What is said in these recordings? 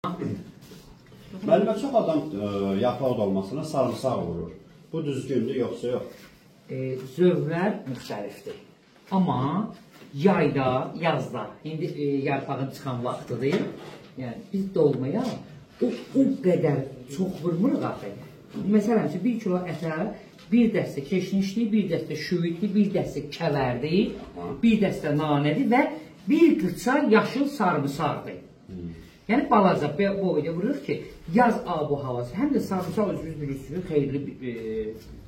Müəllimə, çox adam yarpaq dolmasına sarımsaq vurur. Bu düzgündür, yoxsa yox? Zövqlər müxtəlifdir. Amma yayda, yazda, indi yarpağın çıxan vaxtıdır. Yəni, biz dolmaya o qədər çox vurmuruq artıq. Məsələn, bir kilo ətə bir dəstə keşnişli, bir dəstə şüvitli, bir dəstə kəvərli, bir dəstə nanədir və bir qırça yaşıl sarımsaqdır. Yəni balaca boyda vurur ki, yaz abu havası, həm də sarımsaq özünüz bilirsiniz, xeyirli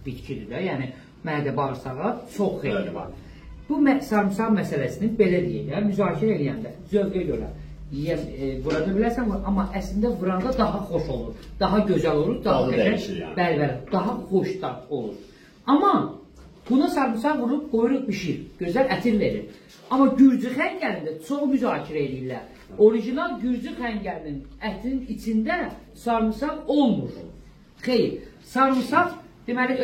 bitkidir də, yəni mədə bağırsağa çox xeyirli var. Bu sarımsaq məsələsini belə deyək, müzakirə eləyəndə, zövqə görə vurada bilərsən, amma əslində vuranda daha xoş olur, daha gözəl olur, daha xoş dad olur. Amma buna sarımsaq vurub, qoyuruq bişir, gözəl ətir verir. Amma gürcü xəngəlində çox müzakirə edirlər. Orijinal gürcü xəngəlinin ətinin içində sarımsaq olmur. Xeyr, sarımsaq, deməli,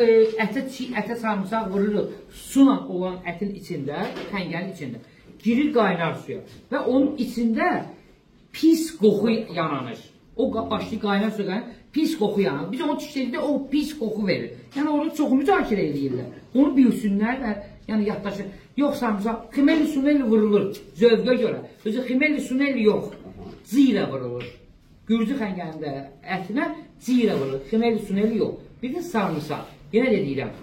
ətə sarımsaq vururuz, suna olan ətin içində, xəngəlin içində, girir qaynar suya və onun içində pis qoxu yananır. O başlayır qaynar suya, pis qoxu yananır. Biz onu tişdirdə o pis qoxu verir. Yəni, onu çox müzakirə edirlər. Onu bilsinlər və yəni yaddaşır. Yox, sarımsaq, ximelli sunelli vurulur, zövqə görə. Özü ximelli sunelli yox, cirə vurulur. Gürcü xəngəlində ətinə cirə vurulur, ximelli sunelli yox. Bir də sarımsaq. Yenə də deyirəm,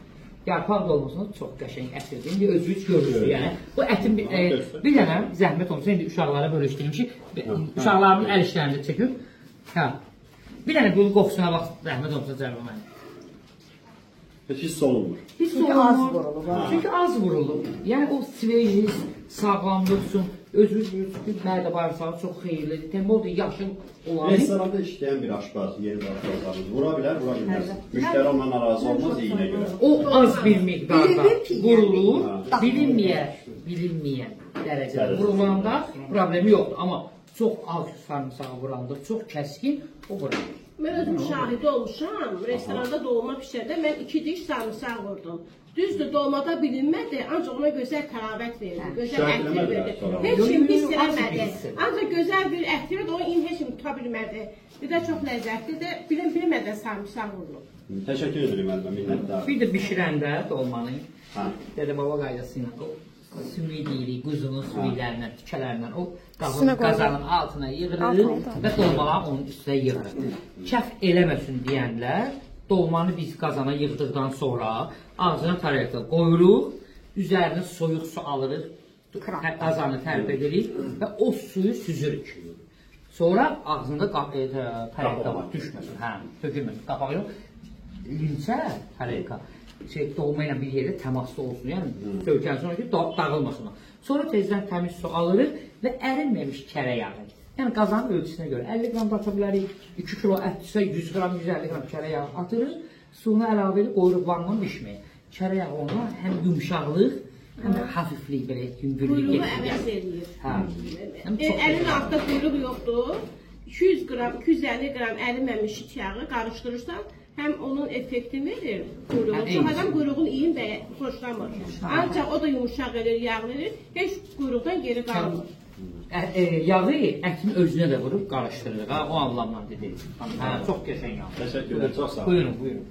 yarpaq dolmasına çox qəşəng ətirdir. İndi özünüz görürsünüz, yəni. Bu ətin bir dənə zəhmət olmasa, indi uşaqlara bölüşdürüm ki, uşaqlarımın əl işlərində çəkib. Bir dənə bunun qoxusuna bax, zəhmət olmasa cərb olmayın. Hiss olunmur. Hiss olunmur. Çünki az vurulur. Yəni o svejiniz, sağlamlıq üçün, özünüz bilirsiniz, mədə bağırsağı çox xeyirlidir. Tembol da yaşıl olan. Restoranda işləyən bir aşpaz, yeni aşpazlarımız vura bilər, vura bilməz. Müştəri ondan narazı olmaz, iyinə görə. O az bir miqdarda vurulur, bilinməyən dərəcədə vurulanda problemi yoxdur. Amma çox az sarımsağı vuranda, çox kəskin o vurulur. Mən özüm şahidi olmuşam, restoranda dolma pişirdə mən 2 diş sarımsaq vurdum. Düzdür, dolmada bilinmədi, ancaq ona gözəl təravət verdi, gözəl əhtir verdi. Heç kim hiss eləmədi, ancaq gözəl bir əhtir verdi, onu heç kim tuta bilmədi. Bir də çox ləzzətlidir, bilinmədən sarımsaq vurulur. Təşəkkür ederim əlbə, minnətlər. Bir də bişirəndə dolmanın, dədə-baba qaydası ilə, o sümüyü deyirik, quzunun sümüklərindən, tükələrindən, o qazanın altına yığırıq və dolmaları onun üstünə yığırıq. Kəf eləməsin deyənlər, dolmanı biz qazana yığdıqdan sonra ağzına tarayaqda qoyuruq, üzərinə soyuq su alırıq, qazanı tərif edirik və o suyu süzürük. Sonra ağzında tarayaqda var, düşməsin, tökülməsin, qapağı yox, limsə tarayaqda. Dolma ilə bir yerdə təmasda olsun, yəni söykən sonra ki, dağılmasın. Sonra tezdən təmiz su alırıq və ərinməmiş kərə yağı. Yəni qazanın ölçüsünə görə 50 qram da ata bilərik, 2 kilo ətdirsə 100 qram, 150 qram kərə yağı atırıq, suyunu əlavə edib qoyuruq vandan bişməyə. Kərə yağı ona həm yumuşaqlıq, həm də hafiflik, belə yüngüllük getirir. Əlin altında quyruq yoxdur, 200 qram, 250 qram ərinməmiş yağı qarışdırırsan, həm onun effektini verir quyruğun. Çox adam quyruğun iyin xoşlamır. Ancaq o da yumuşaq edir, yağ verir, heç quyruqdan geri qalmır. Yağı ətin özünə də vurub qarışdırırıq, o anlamda dedik. Çox qəşəng yağ. Təşəkkürlər, çox sağ olun. Buyurun, buyurun.